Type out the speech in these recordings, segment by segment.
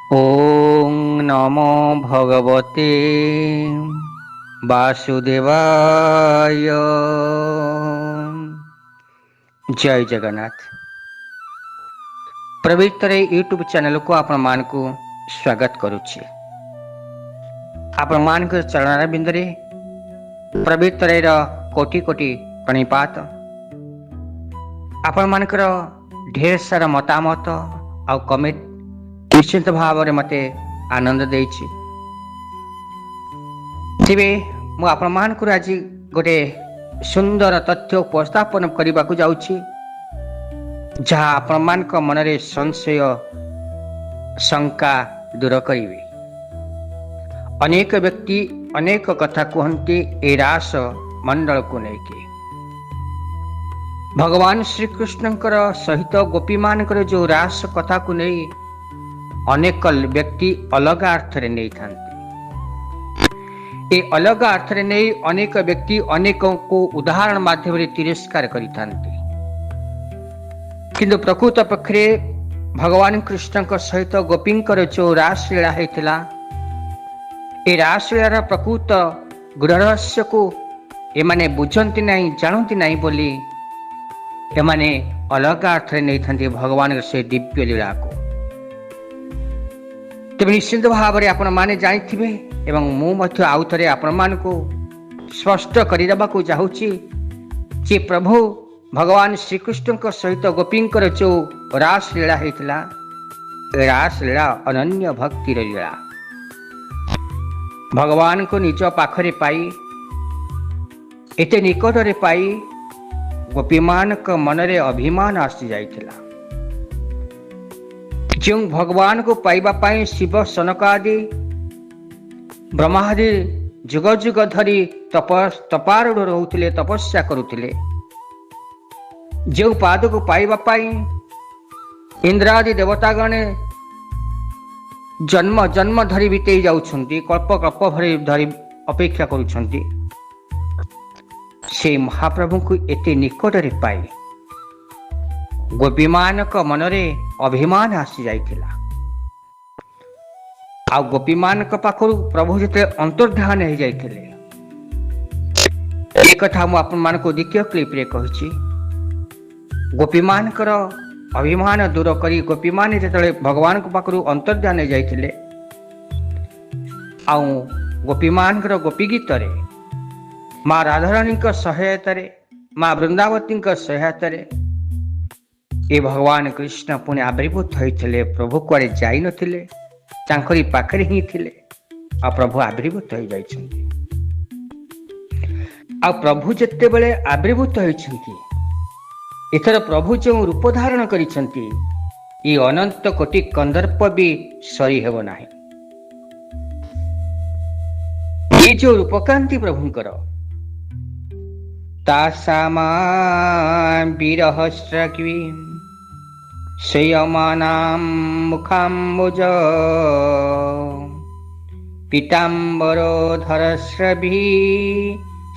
ओम नमो भगवते वासुदेवाय। जय जगन्नाथ। पवित्र यूट्यूब चैनल को आपण मान को स्वागत करुछि। आपण मान को चरण बिंदरे पवित्र कोटि कोटि प्रणिपात। आपण मानकर ढेर सारा मतामत आ कमेंट निश्चित भाव में मते आनंद देछि। तेबे मु आपण मान को आज गोटे सुंदर तथ्य उपस्थापन करने को जाउछि, जहाँ आपण मान को मन रे संशय शंका दूर करिवे। अनेक व्यक्ति अनेक कथा कहते ए रास मंडल को लेके। भगवान श्री कृष्णकर सहित गोपी मानकर जो रास कथा को नहीं अनेक व्यक्ति अलग अर्थ रे नहीं थांती। ए अलग अर्थ रे नहीं अनेक व्यक्ति अनेकों को उदाहरण माध्यम रे तिरस्कार करि थांती। किंतु प्रकृत पक्षरे भगवान कृष्णक सहित गोपींकर जो रासलीला हेतिला, ए रासलीलार प्रकृत गूढ़ को एमाने बुझंती नहीं, जानती नहीं बोली एमाने अलग अर्थ रे नहीं थांती भगवान से दिव्य लीला को। तेज निश्चित भाव में आपण माने जानिथिबे एवं मु मध्य आउ थरे आपण मान को स्पष्ट करिदबा को चाहूछि जे प्रभु भगवान श्री कृष्ण को सहित गोपींकर जो रास लीला हेतिला, रास लीला अनन्य भक्ति लीला। भगवान को निज पाखरे पाई, एते निकट रे पाई गोपीमान को मन रे अभिमान आसी जाइथिला। जो भगवान को पाइबा पाई शिव सनकादि ब्रह्मादि जुग जुग धरी तपारूढ़ रहउथिले, तपस्या करुथिले। जो पाद को पाइबा पाई इंद्रादि देवतागण जन्म जन्म धरी बीते जाउछंती, कल्प कल्प भरी धरी अपेक्षा करुछंती। से महाप्रभु को एते निकट रे पाई गोपीमान को मनरे अभिमान आसी जाइथिला। आ गोपीमान को पाखरु प्रभु जते अंतर्ध्यान हो जाइथिले। एक कथा मु आपन मान को द्वितीय क्लिप रे कहिछि। गोपीमान कर अभिमान दूर करी गोपीमान जते भगवान को पाखरु अंतर्ध्यान हो जाइथिले, आ गोपीमान कर गोपी गीत रे माँ राधारानी का सहायता रे, माँ वृंदावती का सहायता रे ए भगवान कृष्ण पुणे आविर्भूत होइथिले। प्रभु कुआडे जाई नथिले, तांकरी पाखरे ही थिले। आ प्रभु आविर्भूत हो जाइछन्ति। आ प्रभु जत्ते बेले आविर्भूत होइछन्ति, एथर प्रभु जो रूप धारण करिछन्ति, ई अनंत कोटि कंदर्प भी सरी हेबो नाही। ये जो रूपकांति प्रभुंकर तासामा विरह स्रग्वी संयमानां मुखाम्बुज पीताम्बरो धरस्रभी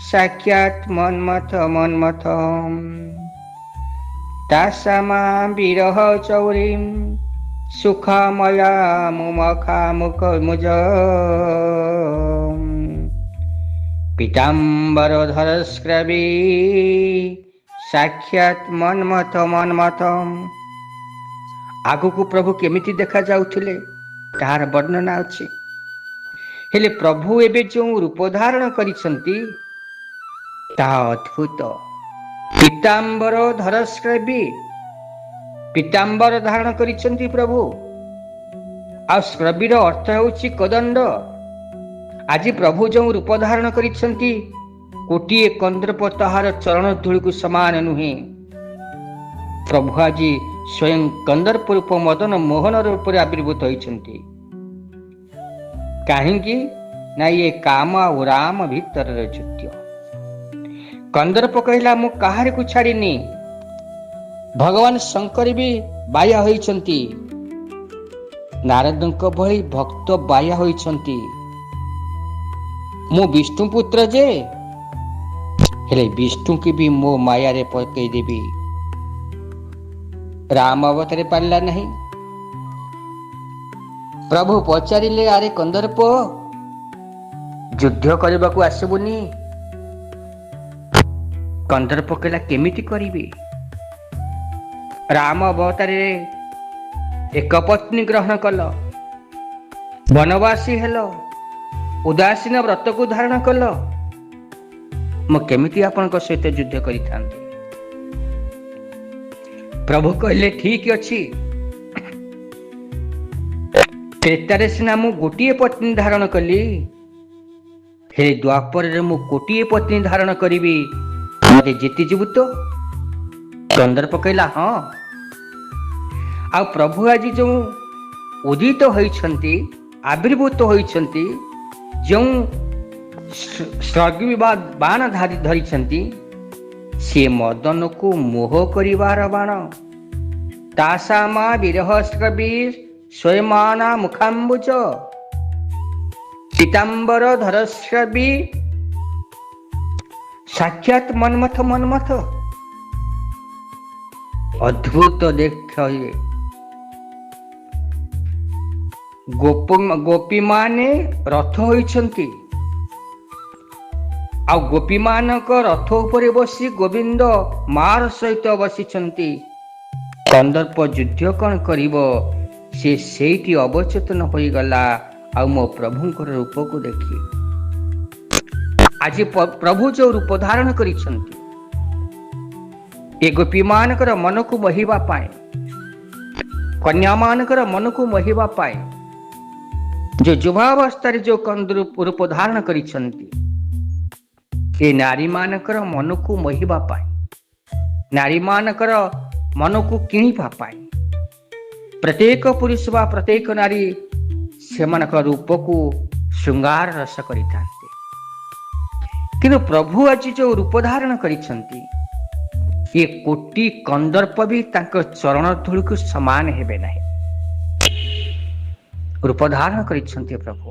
साक्षात् मन्मथ मन्मथ तासामा विरह चौरीं सुखमया मुमखा मुख मुज पीताम्बर धरस्रवी साक्षात मन्मथ मन्मथ। आगु को प्रभु केमिति देखा जाउथिले तार वर्णना अछि। हेले प्रभु एबे जो रूप धारण करिसंती ता अद्भुत। पीताम्बर धरस्रवी, पीताम्बर धारण करिसंती प्रभु। आ स्रवीर अर्थ होछि कदंड। आज प्रभु जो रूप धारण करिसंती कोटिए कंदर्प ताहार चरण धूଳି को समान नुहे। प्रभु आज स्वयं कंदर्प रूप मदन मोहन रूप आविर्भूत होइछंती। काहेकि ना ये काम और राम भीतर जुत्य। कंदर्प कहला मु काहार को छाड़ीनी। भगवान शंकर भी बाया होइछंती, नारदଙ୍କ भଳି भक्त बाया होइछंती। मु विष्णु पुत्र जे हेले विष्णु की भी मो माया रे पकई देवी। राम अवतारे पारला नहीं, ପ୍ରଭୁ ପଚାରିଲେ, ଆରେ କନ୍ଦର୍ପ, ଯୁଦ୍ଧ କରିବାକୁ ଆସିବୁନି? କନ୍ଦର୍ପ କହିଲା, କେମିତି କରିବି? ରାମ ଅବତାରରେ ଏକ ପତ୍ନୀ ଗ୍ରହଣ କଲ, ବନବାସୀ ହେଲ, ଉଦାସୀନ ବ୍ରତକୁ ଧାରଣ କଲ, ମୁଁ କେମିତି ଆପଣଙ୍କ ସହିତ ଯୁଦ୍ଧ କରିଥାନ୍ତି? ପ୍ରଭୁ କହିଲେ, ଠିକ ଅଛି, ତ୍ରେତାରେ ସିନା ମୁଁ ଗୋଟିଏ ପତ୍ନୀ ଧାରଣ କଲି, ହେଲେ ଦ୍ୱାପରରେ ମୁଁ କୋଟିଏ ପତ୍ନୀ ଧାରଣ କରିବି, ମତେ ଜିତିଯିବୁ ତ? କନ୍ଦର୍ପ କହିଲା, ହଁ। ଆଉ ପ୍ରଭୁ ଆଜି ଯେଉଁ ଉଦିତ ହୋଇଛନ୍ତି, ଆବିର୍ଭୂତ ହୋଇଛନ୍ତି, ଯେଉଁ ବାଣ ଧରିଛନ୍ତି, ସେ ମଦନକୁ ମୋହ କରିବାର ବାଣ। ତାସାମା ବିରହ ସ୍ରବୀ ସ୍ୱୟମାନା ମୁଖାମ୍ବୁଜ ପୀତାମ୍ବର ଧରସ୍ରବୀ ସାକ୍ଷାତ ମନ୍ମଥ ମନ୍ମଥ। ଅଦ୍ଭୁତ ଦେଖ, ଗୋପୀମାନେ ରଥ ହୋଇଛନ୍ତି, ଆଉ ଗୋପୀମାନଙ୍କ ରଥ ଉପରେ ବସି ଗୋବିନ୍ଦ ମାର ସହିତ ବସିଛନ୍ତି। କନ୍ଦର୍ପ ଯୁଦ୍ଧ କଣ କରିବ? ସେ ସେଇଠି ଅବଚେତନ ହୋଇଗଲା ଆଉ ମୋ ପ୍ରଭୁଙ୍କର ରୂପକୁ ଦେଖି। ଆଜି ପ୍ରଭୁ ଯୋଉ ରୂପ ଧାରଣ କରିଛନ୍ତି, ଏ ଗୋପୀମାନଙ୍କର ମନକୁ ମୋହିବା ପାଇଁ, କନ୍ୟାମାନଙ୍କର ମନକୁ ମୋହିବା ପାଇଁ, ଯୋଉ ଯୁବାବସ୍ଥାରେ ଯୋଉ ରୂପ ଧାରଣ କରିଛନ୍ତି, ଏ ନାରୀମାନଙ୍କର ମନକୁ ମୋହିବା ପାଇଁ, ନାରୀମାନଙ୍କର ମନକୁ କିଣିବା ପାଇଁ, ପ୍ରତ୍ୟେକ ପୁରୁଷ ବା ପ୍ରତ୍ୟେକ ନାରୀ ସେମାନଙ୍କ ରୂପକୁ ଶୃଙ୍ଗାର ରସ କରିଥାନ୍ତି। କିନ୍ତୁ ପ୍ରଭୁ ଆଜି ଯୋଉ ରୂପ ଧାରଣ କରିଛନ୍ତି, ଏ କୋଟି କନ୍ଦର୍ପ ବି ତାଙ୍କ ଚରଣ ଧୂଳିକୁ ସମାନ ହେବେ ନାହିଁ। ରୂପ ଧାରଣ କରିଛନ୍ତି ପ୍ରଭୁ,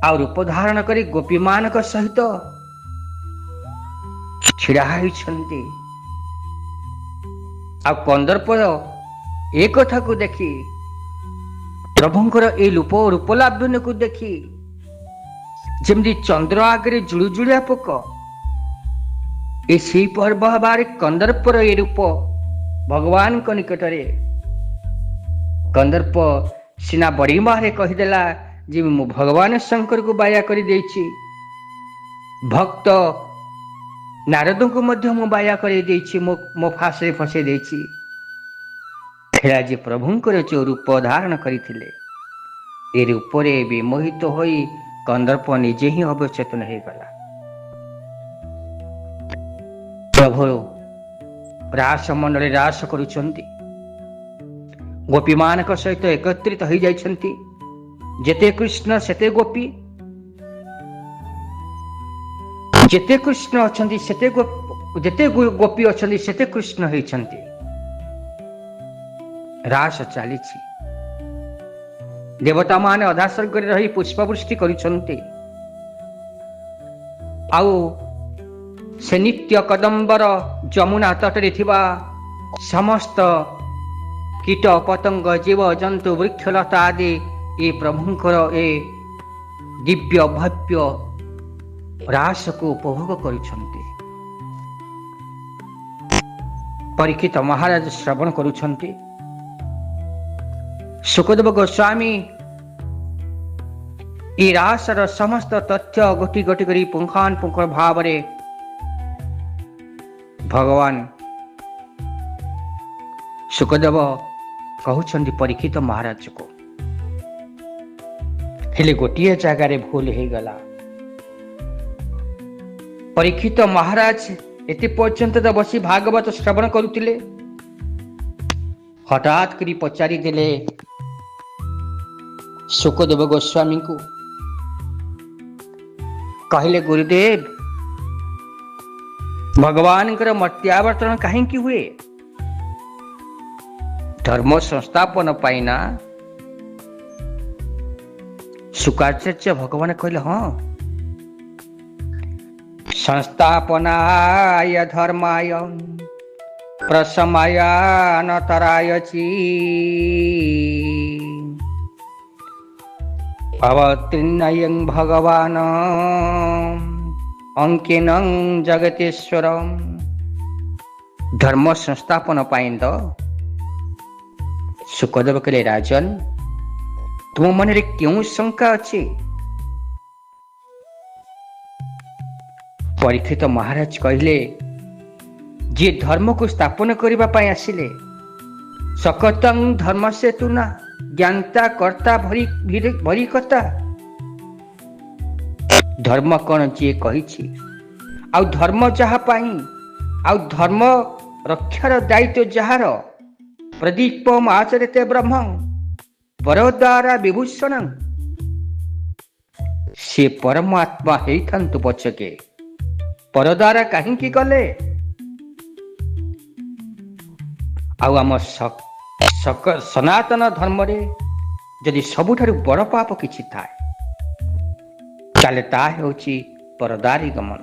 ଆଉ ରୂପ ଧାରଣ କରି ଗୋପୀମାନଙ୍କ ସହିତ ଛିଡ଼ା ହୋଇଛନ୍ତି। ଆଉ କନ୍ଦର୍ପ ଏ କଥାକୁ ଦେଖି, ପ୍ରଭୁଙ୍କର ଏ ରୂପ ଲାବଣ୍ୟକୁ ଦେଖି, ଯେମିତି ଚନ୍ଦ୍ର ଆଗରେ ଜୁଳୁଜୁଳିଆ ପୋକ, ଏ ସେଇ ପର୍ବ ହେବାରେ କନ୍ଦର୍ପର ଏ ରୂପ ଭଗବାନଙ୍କ ନିକଟରେ। କନ୍ଦର୍ପ ସିନା ବଡ଼ିମାରେ କହିଦେଲା ଯେ ମୁଁ ଭଗବାନ ଶଙ୍କରକୁ ବାୟା କରିଦେଇଛି, ଭକ୍ତ ନାରଦଙ୍କୁ ମଧ୍ୟ ମୁଁ ବାୟା କରିଦେଇଛି, ମୋ ଫାଶରେ ଫସେଇ ଦେଇଛି। ହେଲେ ଆଜି ପ୍ରଭୁଙ୍କର ଯୋଉ ରୂପ ଧାରଣ କରିଥିଲେ, ଏ ରୂପରେ ବିମୋହିତ ହୋଇ କନ୍ଦର୍ପ ନିଜେ ହିଁ ଅବଚେତନ ହେଇଗଲା। ପ୍ରଭୁ ରାସ ମଣ୍ଡଳରେ ରାସ କରୁଛନ୍ତି, ଗୋପୀମାନଙ୍କ ସହିତ ଏକତ୍ରିତ ହୋଇଯାଇଛନ୍ତି। ଯେତେ କୃଷ୍ଣ ସେତେ ଗୋପୀ, ଯେତେ କୃଷ୍ଣ ଅଛନ୍ତି ଯେତେ ଗୋପୀ ଅଛନ୍ତି ସେତେ କୃଷ୍ଣ ହେଇଛନ୍ତି। ରାସ ଚାଲିଛି, ଦେବତାମାନେ ଅଧା ସ୍ୱର୍ଗରେ ରହି ପୁଷ୍ପବୃଷ୍ଟି କରୁଛନ୍ତି, ଆଉ ସେ ନିତ୍ୟ କଦମ୍ବର ଯମୁନା ତଟରେ ଥିବା ସମସ୍ତ କୀଟ ପତଙ୍ଗ ଜୀବ ଜନ୍ତୁ ବୃକ୍ଷଲତା ଆଦି ଏ ପ୍ରଭୁଙ୍କର ଏ ଦିବ୍ୟ ଭବ୍ୟ ରାସକୁ ଉପଭୋଗ କରୁଛନ୍ତି। ପରୀକ୍ଷିତ ମହାରାଜ ଶ୍ରବଣ କରୁଛନ୍ତି। ସୁଖଦେବ ଗୋସ୍ୱାମୀ ଏ ରାସର ସମସ୍ତ ତଥ୍ୟ ଗୋଟି ଗୋଟି କରି ପୁଙ୍ଖାନୁପୁଙ୍ଖ ଭାବରେ ଭଗବାନ ସୁଖଦେବ କହୁଛନ୍ତି ପରୀକ୍ଷିତ ମହାରାଜକୁ। ହେଲେ ଗୋଟିଏ ଜାଗାରେ ଭୁଲ ହେଇଗଲା। ପରୀକ୍ଷିତ ମହାରାଜ ଏତେ ପର୍ଯ୍ୟନ୍ତ ତ ବସି ଭାଗବତ ଶ୍ରବଣ କରୁଥିଲେ, ହଠାତ୍ କରି ପଚାରିଦେଲେ ସୁଖଦେବ ଗୋସ୍ୱାମୀଙ୍କୁ, କହିଲେ ଗୁରୁଦେବ, ଭଗବାନଙ୍କର ମର୍ତ୍ତ୍ୟାବର୍ତ୍ତନ କାହିଁକି ହୁଏ? ଧର୍ମ ସଂସ୍ଥାପନ ପାଇଁ ନା? ଶୁକାଚାର୍ଯ୍ୟ ଭଗବାନ କହିଲେ, ହଁ, ସଂସ୍ଥାପନାୟ ଧର୍ମାୟ ପ୍ରଶମାୟ ନତରାୟଚି अवतीर्णयं भगवान अंकेन जगतेश्वर। धर्म संस्थापन पाई तो सुखदेव कहले, राजन तुम मन रे क्यों शंका अच्छी? परीक्षित महाराज कहले, जे धर्म को स्थापन करने पाई आसिले, सकतं धर्म से तू ना ज्ञानता कर्ता भरी कथा। धर्म कौन जी कही, आउ धर्म जहा पाई, आउ धर्म रक्षार दायित्व जार, प्रदीपम आचरते ब्रह्म वरद्वारा विभूषण। से परमात्मा हेइथांतु पछके परद्वारा कहीं गले। आउ आम सनातन धर्म रे जदि सबुठारु बड़ पाप किछि थाए ताले ता हेउछि परदारी गमन।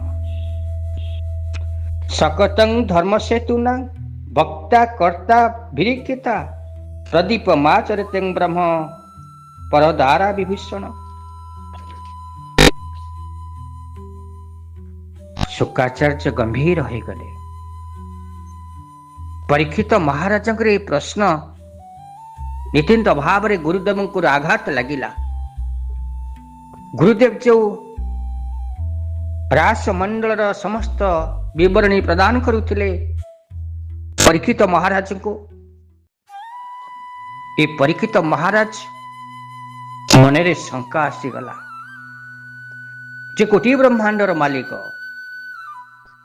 सकतं धर्म सेतु न वक्ता कर्ता भिरिकिता प्रदीप माचरते ब्रह्म परदारा विभूषण। शुक्राचार्य गंभीर हो गले। परीक्षित महाराज प्रश्न निश्चिंत भाव रे गुरुदेव को आघात लगिला। गुरुदेव जो रासमंडल समस्त विवरणी प्रदान करुथिले परीक्षित महाराज को, ये परीक्षित महाराज मनरे शंका आसीगला जे कोटि ब्रह्मांडर मालिक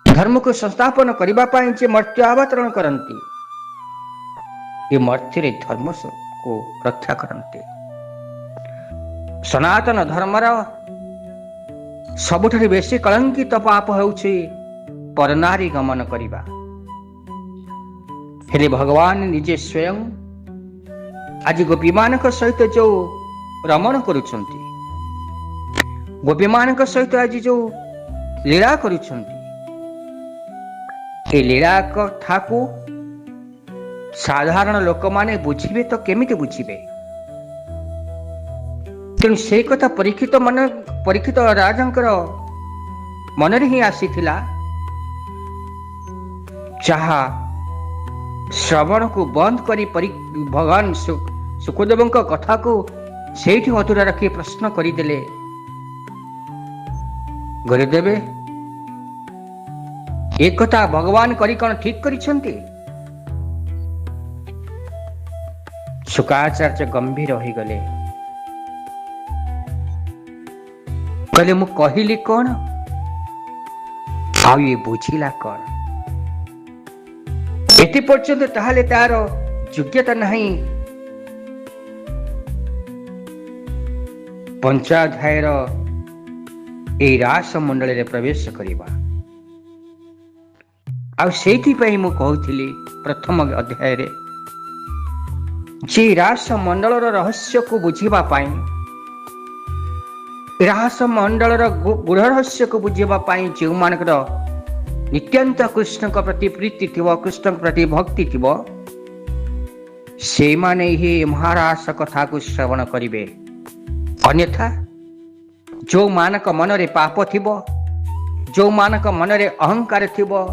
धर्म को संस्थापन करने पाई जे मर्त्य अवतरण करती, ये मर्त्य रे धर्म को रक्षा करते। सनातन धर्मर सबुठारु बेसी कलंकित पाप होउछि परनारी गमन करिबा। हेले भगवान निजे स्वयं आज गोपी मानक सहित जो रमण करुछंती, गोपी मानक सहित आज जो लीला करुछंती, ए लीला कथा को साधारण लोक माने बुझिबे तो केमिति बुझिबे? तेणु से कथा परीक्षित राजंकर मन रे ही आसीथिला, जहा श्रवण को बंद करी भगवान सुखदेव कथा को सेठी अधूरा रखी प्रश्न करदेले, गुरुदेव एक कथा भगवान करी कौन ठीक करिछंती? शुक्राचार्य गंभीर हो गले, कहले मु कहिली कौन आ ये बुझिला कौन? एति पर्यंत ताहले तार योग्यता नहीं पंचाध्यायर ए रास मंडल रे प्रवेश करिबा। आ सेठी पई मु कहउथिली प्रथम अध्याय रे जे रास मंडल रहस्य को बुझिबा पाई, रास मंडल गूढ़ रहस्य को बुझिबा पाई जो मानकर नित्यंत कृष्ण का प्रति प्रीति थिबो, कृष्ण के प्रति भक्ति थिबो, से माने ही महारास कथा को श्रवण करिवे। अन्यथा जो मानक मन रे पाप थिबो, जो मानक मन रे अहंकार थिबो,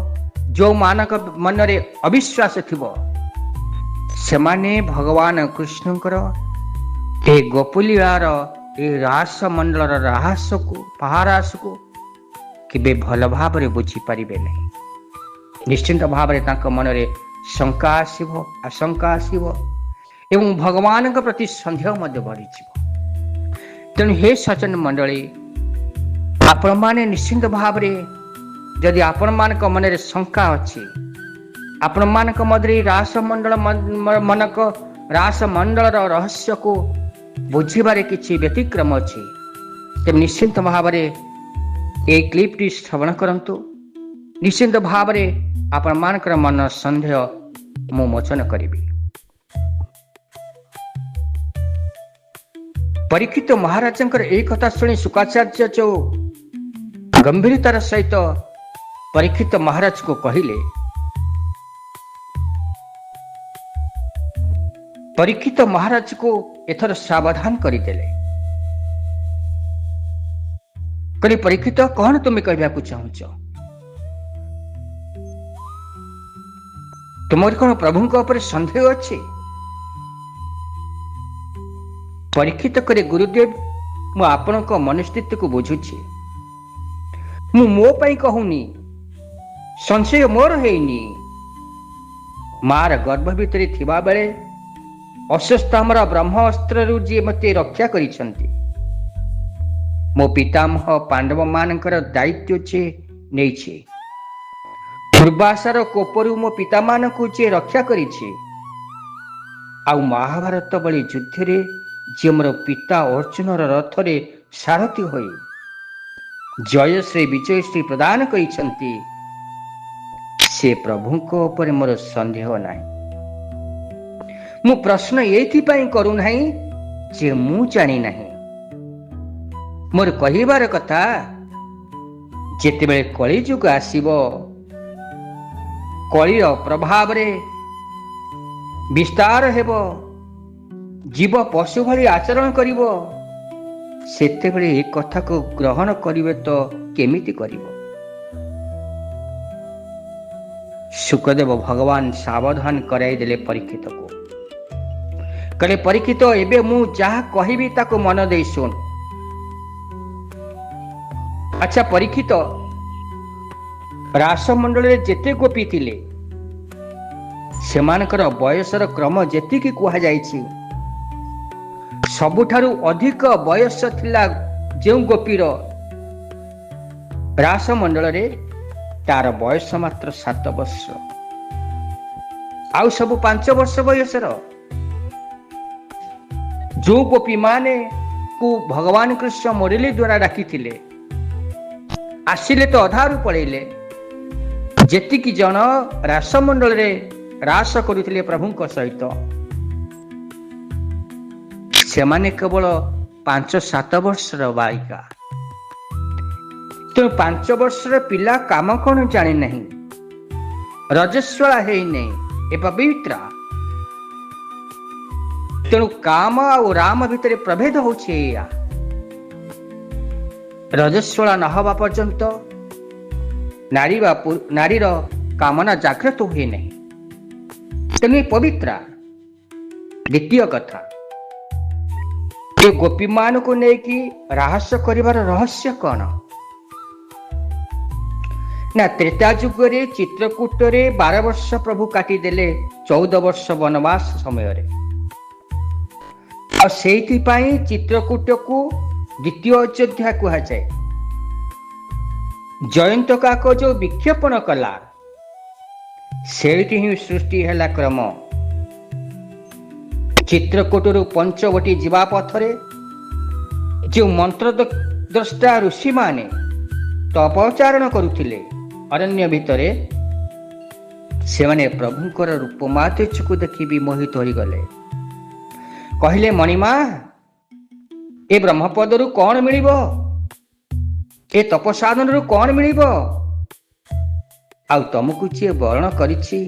जो मानक मन रे अविश्वास थिबो, से माने भगवान कृष्णकर ए गोपलीलार ए रास मंडल रहस्य को पहारास को केबे भल भाव रे बुझी पारिबे नहीं। निश्चिंत भाव रे तांक मन रे शंका आसीबो, आशंका आसीबो एवं भगवान के प्रति संदेह मध्य बढ़ी जीवो। तेणु हे सज्जन मंडली, आपण माने निश्चिंत भाव रे जदि आपण मानक मन रे शंका अछि, आपण मानक मधुरी रास मंडल मनक रास मंडल रहस्य को बुझिबारे किछि व्यतिक्रम अछि, तेम निश्चिंत भाव रे ए क्लिप टी श्रवण करंतु। निश्चिंत भाव रे आपण मानकर मन संदेह मु मोचन करिबी। परीक्षित महाराजंकर एक कथा सुनी शुक्राचार्य जो गंभीरतार सहित परीक्षित महाराज को कहिले, परीक्षित महाराज को एथर सावधान करदेले। କହିଲେ ପରୀକ୍ଷିତ କଣ ତୁମେ କହିବାକୁ ଚାହୁଁଛ? ତୁମର କଣ ପ୍ରଭୁଙ୍କ ଉପରେ ସନ୍ଦେହ ଅଛି? ପରୀକ୍ଷିତ କରି ଗୁରୁଦେବ, ମୁଁ ଆପଣଙ୍କ ମନସ୍ଥିତିକୁ ବୁଝୁଛି। ମୁଁ ମୋ ପାଇଁ କହୁନି, ସଂଶୟ ମୋର ହେଇନି। ମାର ଗର୍ଭ ଭିତରେ ଥିବା ବେଳେ ଅଶ୍ୱତ୍ଥାମାର ବ୍ରହ୍ମ ଅସ୍ତ୍ରରୁ ଯିଏ ମୋତେ ରକ୍ଷା କରିଛନ୍ତି, ମୋ ପିତାମହ ପାଣ୍ଡବ ମାନଙ୍କର ଦାୟିତ୍ୱ ଯିଏ ନେଇଛି, ଦୁର୍ବାସାର କୋପରୁ ମୋ ପିତାମାନଙ୍କୁ ଯିଏ ରକ୍ଷା କରିଛି, ଆଉ ମହାଭାରତ ଭଳି ଯୁଦ୍ଧରେ ଯିଏ ମୋର ପିତା ଅର୍ଜୁନର ରଥରେ ସାରଥୀ ହୋଇ ଜୟଶ୍ରୀ ବିଜୟଶ୍ରୀ ପ୍ରଦାନ କରିଛନ୍ତି, ସେ ପ୍ରଭୁଙ୍କ ଉପରେ ମୋର ସନ୍ଦେହ ନାହିଁ। ମୁଁ ପ୍ରଶ୍ନ ଏଇଥିପାଇଁ କରୁନାହିଁ ଯେ ମୁଁ ଜାଣିନାହିଁ। ମୋର କହିବାର କଥା, ଯେତେବେଳେ କଳିଯୁଗ ଆସିବ, କଳିର ପ୍ରଭାବରେ ବିସ୍ତାର ହେବ, ଜୀବ ପଶୁ ଭଳି ଆଚରଣ କରିବ, ସେତେବେଳେ ଏ କଥାକୁ ଗ୍ରହଣ କରିବେ ତ କେମିତି କରିବ? ସୁକଦେବ ଭଗବାନ ସାବଧାନ କରାଇଦେଲେ ପରୀକ୍ଷିତକୁ। କହିଲେ ପରୀକ୍ଷିତ, ଏବେ ମୁଁ ଯାହା କହିବି ତାକୁ ମନ ଦେଇ ଶୁଣ। ଆଚ୍ଛା ପରୀକ୍ଷିତ, ରାସମଣ୍ଡଳରେ ଯେତେ ଗୋପୀ ଥିଲେ, ସେମାନଙ୍କର ବୟସର କ୍ରମ ଯେତିକି କୁହାଯାଇଛି, ସବୁଠାରୁ ଅଧିକ ବୟସ ଥିଲା ଯେଉଁ ଗୋପୀର ରାସମଣ୍ଡଳରେ, ତାର ବୟସ ମାତ୍ର 7 ବର୍ଷ। ଆଉ ସବୁ 5 ବର୍ଷ ବୟସର। ଯେଉଁ ଗୋପୀ ମାନେ କୁ ଭଗବାନ କୃଷ୍ଣ ମୁରଲୀ ଦ୍ୱାରା ଡାକିଥିଲେ, ଆସିଲେ ତ ଅଧାରୁ ପଳେଇଲେ। ଯେତିକି ଜଣ ରାସମଣ୍ଡଳରେ ରାସ କରୁଥିଲେ ପ୍ରଭୁଙ୍କ ସହିତ, ସେମାନେ କେବଳ 5-7 ବର୍ଷର ବାଳିକା। ତେଣୁ 5 ବର୍ଷର ପିଲା କାମ କଣ ଜାଣିନାହିଁ, ରଜସ୍ୱଳା ହେଇନାହିଁ, ଏ ପବିତ୍ର। ତେଣୁ କାମ ଆଉ ରାମ ଭିତରେ ପ୍ରଭେଦ ହଉଛି ଏଇଆ। ରଜସ୍ୱଳା ନ ହେବା ପର୍ଯ୍ୟନ୍ତ ନାରୀର କାମନା ଜାଗ୍ରତ ହୁଏ ନାହିଁ। ତେଣୁ ଏ ପବିତ୍ରା। ଦ୍ୱିତୀୟ କଥା, ଏ ଗୋପୀମାନଙ୍କୁ ନେଇକି ରାହସ କରିବାର ରହସ୍ୟ କଣ? ନା, ତ୍ରେତା ଯୁଗରେ ଚିତ୍ରକୂଟରେ 12 ବର୍ଷ ପ୍ରଭୁ କାଟିଦେଲେ 14 ବର୍ଷ ବନବାସ ସମୟରେ। ଆଉ ସେଇଥିପାଇଁ ଚିତ୍ରକୂଟକୁ ଦ୍ୱିତୀୟ ଅଯୋଧ୍ୟା କୁହାଯାଏ। ଜୟନ୍ତ କାକ ଯୋଉ ବିକ୍ଷେପଣ କଲା, ସେଇଠି ହିଁ ସୃଷ୍ଟି ହେଲା କ୍ରମ। ଚିତ୍ରକୂଟରୁ ପଞ୍ଚବଟୀ ଯିବା ପଥରେ ଯେଉଁ ମନ୍ତ୍ରଦ୍ରଷ୍ଟା ଋଷିମାନେ ତପଚାରଣ କରୁଥିଲେ ଅରଣ୍ୟ ଭିତରେ, ସେମାନେ ପ୍ରଭୁଙ୍କର ରୂପ ମାଧୁର୍ଯ୍ୟକୁ ଦେଖି ବିମୋହିତ ହୋଇଗଲେ। କହିଲେ, ମଣିମା, ଏ ବ୍ରହ୍ମପଦରୁ କଣ ମିଳିବ? ଏ ତପସାଧନରୁ କଣ ମିଳିବ? ଆଉ ତମକୁ ଯିଏ ବରଣ କରିଛି,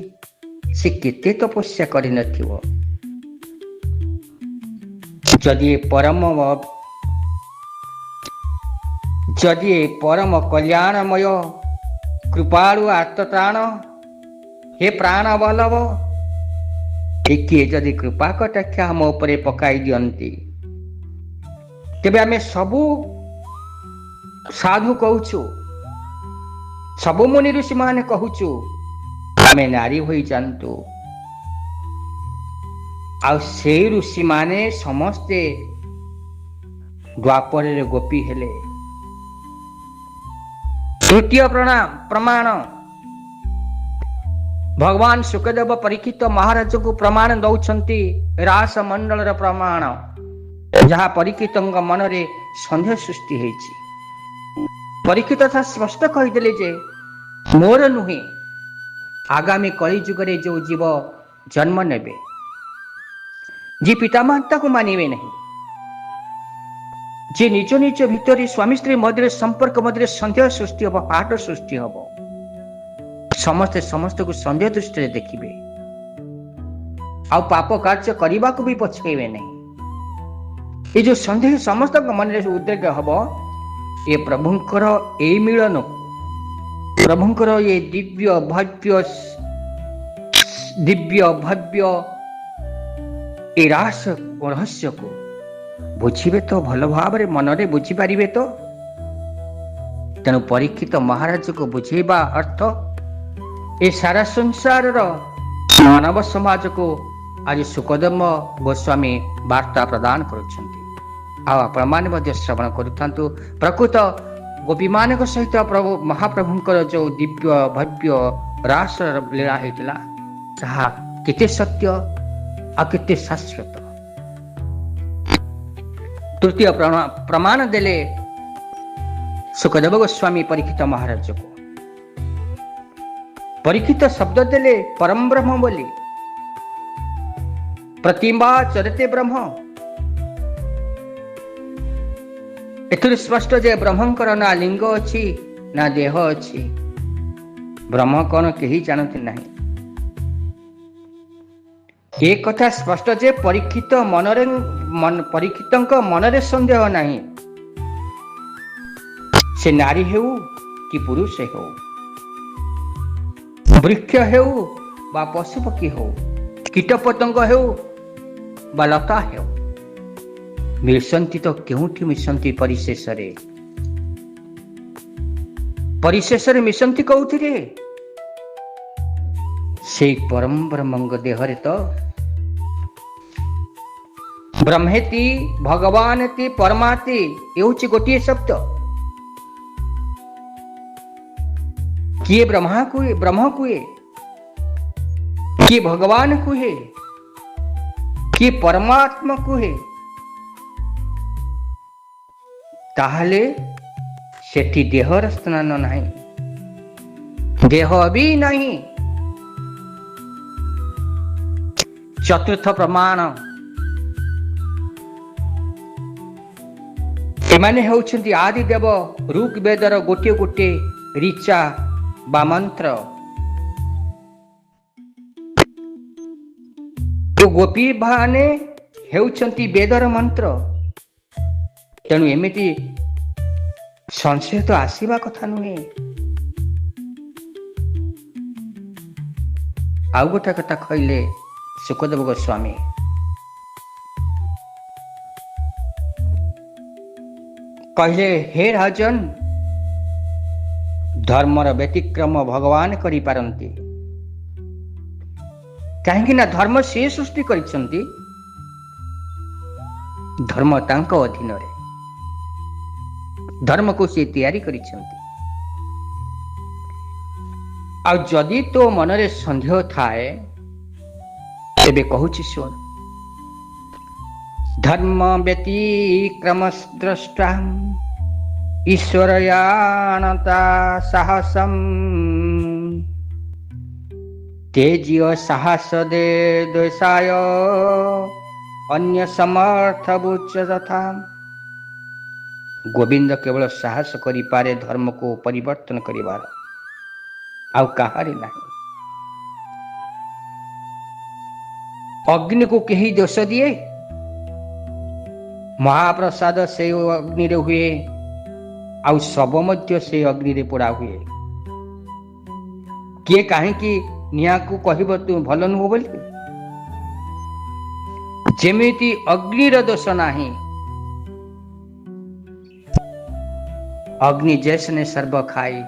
ସେ କେତେ ତପସ୍ୟା କରିନଥିବ। ଯଦି ପରମ କଲ୍ୟାଣମୟ କୃପାଳୁ ଆର୍ତ୍ତତ୍ରାଣ, ହେ ପ୍ରାଣ ବଲ୍ଲଭ, ଟିକିଏ ଯଦି କୃପା କଟାକ୍ଷ ଆମ ଉପରେ ପକାଇ ଦିଅନ୍ତି, ତେବେ ଆମେ ସବୁ ସାଧୁ କହୁଛୁ, ସବୁ ମୁନି ଋଷିମାନେ କହୁଛୁ, ଆମେ ନାରୀ ହୋଇଯାଆନ୍ତୁ। ଆଉ ସେଇ ଋଷିମାନେ ସମସ୍ତେ ଦ୍ୱାପରରେ ଗୋପୀ ହେଲେ। ତୃତୀୟ ପ୍ରମାଣ, ଭଗବାନ ସୁକଦେବ ପରୀକ୍ଷିତ ମହାରାଜଙ୍କୁ ପ୍ରମାଣ ଦଉଛନ୍ତି ରାସ ମଣ୍ଡଳର ପ୍ରମାଣ, ଯାହା ପରୀକ୍ଷିତଙ୍କ ମନରେ ସନ୍ଦେହ ସୃଷ୍ଟି ହେଇଛି। ପରୀକ୍ଷିତ ସ୍ପଷ୍ଟ କହିଦେଲେ ଯେ ମୋର ନୁହେଁ, ଆଗାମୀ କଳି ଯୁଗରେ ଯୋଉ ଜୀବ ଜନ୍ମ ନେବେ, ଯିଏ ପିତାମାତାକୁ ମାନିବେ ନାହିଁ, ଯେ ନିଜ ନିଜ ଭିତରେ ସ୍ୱାମୀ ସ୍ତ୍ରୀ ମଧ୍ୟରେ ସମ୍ପର୍କ ମଧ୍ୟରେ ସନ୍ଦେହ ସୃଷ୍ଟି ହବ, ପାଠ ସୃଷ୍ଟି ହବ, ସମସ୍ତେ ସମସ୍ତଙ୍କୁ ସନ୍ଦେହ ଦୃଷ୍ଟିରେ ଦେଖିବେ, ଆଉ ପାପ କାର୍ଯ୍ୟ କରିବାକୁ ବି ପଛେଇବେ ନାହିଁ। ଏ ଯୋଉ ସନ୍ଦେହ ସମସ୍ତଙ୍କ ମନରେ ଉଦ୍ରେକ ହବ, ये प्रभुंकर ए मिलन को, प्रभुंकर ये दिव्य भव्य ए रास रहस्य को बुझे तो भल भाव मनरे बुझीपारे तो। तेणु परीक्षित महाराज को बुझेबा अर्थ ए सारा संसार मानव समाज को आज सुखदेव गोस्वामी वार्ता प्रदान कर श्रवण करूँ। प्रकृत गोपी मान सहित प्रभु महाप्रभुंकर जो दिव्य भव्य रास लीला होता ताहा केते सत्य आ केते शाश्वत। तृतीय प्रमाण देले सुखदेव गोस्वामी परीक्षित महाराज को। परीक्षित शब्द देले परम ब्रह्म बोली, प्रतिमा चरते ब्रह्म। एथुर स्पष्ट जे ब्रह्मंकर ना लिंग अच्छी ना देह अच्छी। ब्रह्म कौन केही जानते नहीं। एक कथा स्पष्ट जे परीक्षित परीक्षित मनरे संदेह नहीं। से नारी हेउ कि पुरुष हेउ, वृक्ष हेउ बा पशु पक्षी हो, कीट पतंग हेउ बा लता हेउ, मिशंती तो केउठी मिशंती परिशेष मिशंती कौथिरे से परम ब्रह्मंग देहरे तो ब्रह्मेति भगवानेति परमाति एउची गोटिए शब्द। किए ब्रह्म कुए, किए भगवान कुहे, किए परमात्मा कुहे, ताहले सेठी देहर स्नान नहीं, देह भी नहीं। चतुर्थ प्रमाण एमाने होउछन्ति आदि देव ऋग्वेदर गोटे गोटे ऋचा बा मंत्र। तो गोपी भाने हेउछन्ति वेदर मंत्र। तेणु एमिति संशय तो आसीबा कथा नुहे। आउ गोटे कथा कहले सुखदेव गोस्वामी, कहले हे राजन, धर्मर व्यतिक्रम भगवान करि पारंती। कहीं ना धर्म से सृष्टि करिसंती, धर्म तांको अधीन रे, धर्म को से तैयारी करिसंती। आ जदि तो मनरे संदेह थाए तेबे कहूछि सुन। धर्म व्यतिक्रम द्रष्टा ईश्वरयानता साहसम तेजीय साहस दे द्वेषाय अन्य समर्थ बुच तथा। गोविंद केवल साहस करि पारे धर्म को परिवर्तन करिवार, आउ काहारी नहीं। अग्नि को केही दोष दिए, महाप्रसाद से अग्नि रे हुए, आउ सब मध्य से अग्नि रे पोड़ा हुए। किए कहीं निया को कहब तू भल नुह बोली। जेमिति अग्निर दोष नाही, अग्नि जैसने सर्व खाई,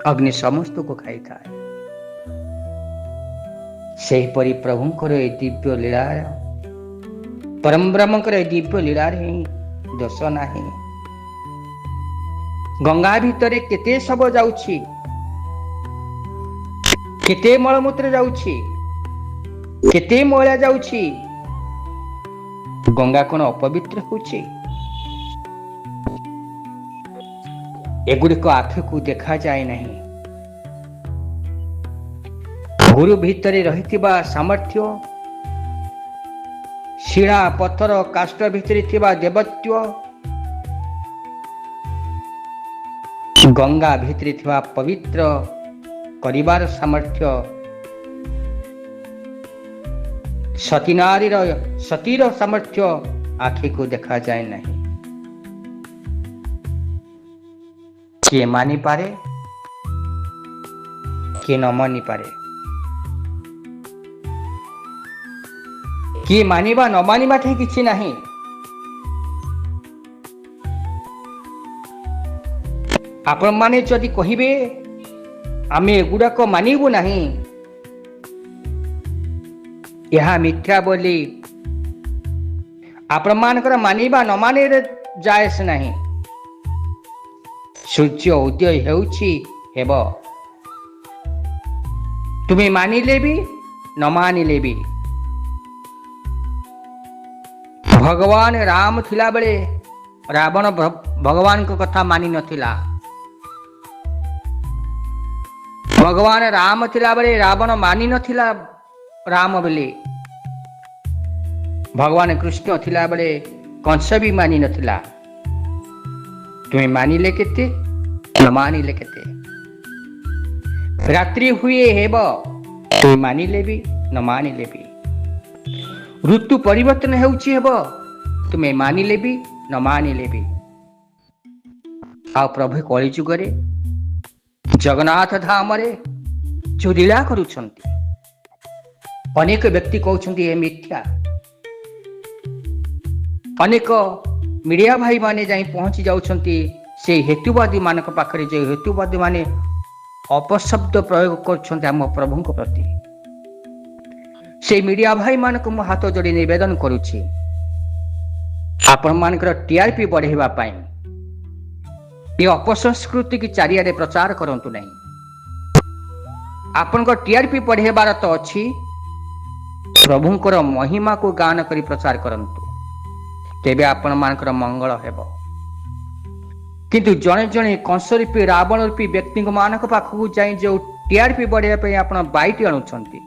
अग्नि समस्त को खाई थाए। सेहीपरि प्रभुंकर ए दिव्य लीला, परम ब्रह्मकर दिव्य लीला दोष नाही। गंगा भितरे केते सब जाउछि, केते मलमूत्र जाउछि, केते मैला जाउछि। गंगा कोन अपवित्र होछि? एगुड़िक आँख को देखा जाए नहीं। गुरु भितरे रहिथिबा सामर्थ्य, शिला पत्थर काष्ठ भितरे थिबा देवत्व, गंगा भितरे थिबा पवित्र करिबार सामर्थ्य, सती नारीर सतीर सामर्थ्य आखि को देखा जाए नहीं। କିଏ ମାନିପାରେ କିଏ ନ ମାନିପାରେ, କିଏ ମାନିବା ନ ମାନିବା ଠି କିଛି ନାହିଁ। ଆପଣମାନେ ଯଦି କହିବେ ଆମେ ଏଗୁଡାକ ମାନିବୁ ନାହିଁ, ଏହା ମିଥ୍ୟା ବୋଲି ଆପଣମାନଙ୍କର ମାନିବା ନ ମାନିବାରେ ଯାଏସ ନାହିଁ। ସୂର୍ଯ୍ୟ ଉଦୟ ହେଉଛି ହେବ, ତୁମେ ମାନିଲେ ବି ନ ମାନିଲେ ବି। ଭଗବାନ ରାମ ଥିଲାବେଳେ ରାବଣ ଭଗବାନଙ୍କ କଥା ମାନି ନଥିଲା। ଭଗବାନ ରାମ ଥିଲାବେଳେ ରାବଣ ମାନି ନଥିଲା ରାମ ବୋଲି। ଭଗବାନ କୃଷ୍ଣ ଥିଲାବେଳେ କଂସ ବି ମାନି ନଥିଲା। ତୁମେ ମାନିଲେ କେତେ ନ ମାନିଲେ କେତେ। ରାତ୍ରି ହୁଏ ହେବ, ତୁମେ ମାନିଲେ ବି ନ ମାନିଲେ ବି। ଋତୁ ପରିବର୍ତ୍ତନ ହେଉଛି ହେବ, ତୁମେ ମାନିଲେ ବି ନ ମାନିଲେ ବି। ଆଉ ପ୍ରଭୁ କଳିଯୁଗରେ ଜଗନ୍ନାଥ ଧାମରେ ଯୋଉ ଲୀଳା କରୁଛନ୍ତି, ଅନେକ ବ୍ୟକ୍ତି କହୁଛନ୍ତି ଏ ମିଥ୍ୟା। ଅନେକ ମିଡିଆ ଭାଇ ମାନେ ଯାଇ ପହଞ୍ଚି ଯାଉଛନ୍ତି ସେ ହେତୁବାଦୀ ମାନଙ୍କ ପାଖରେ, ଯେ ହେତୁବାଦୀ ମାନେ ଅପଶବ୍ଦ ପ୍ରୟୋଗ କରୁଛନ୍ତି ଆମ ପ୍ରଭୁଙ୍କ ପ୍ରତି। ସେ ମିଡିଆ ଭାଇ ମାନଙ୍କୁ ମୁଁ ହାତ ଯୋଡି ନିବେଦନ କରୁଛି, ଆପଣମାନଙ୍କର ଟିଆରପି ବଢେଇବା ପାଇଁ ଏ ଅପସଂସ୍କୃତି କି ଚାରିଆଡେ ପ୍ରଚାର କରନ୍ତୁ ନାହିଁ। ଆପଣଙ୍କ ଟିଆରପି ବଢେଇବାର ତ ଅଛି, ପ୍ରଭୁଙ୍କର ମହିମାକୁ ଗାନ କରି ପ୍ରଚାର କରନ୍ତୁ, ତେବେ ଆପଣମାନଙ୍କର ମଙ୍ଗଳ ହେବ। କିନ୍ତୁ ଜଣେ ଜଣେ କଂସ ରୂପୀ ରାବଣ ରୂପୀ ବ୍ୟକ୍ତିଙ୍କ ମାନଙ୍କ ପାଖକୁ ଯାଇ ଯୋଉ ଟିଆରପି ବଢେଇବା ପାଇଁ ଆପଣ ବାଇଟି ଆଣୁଛନ୍ତି,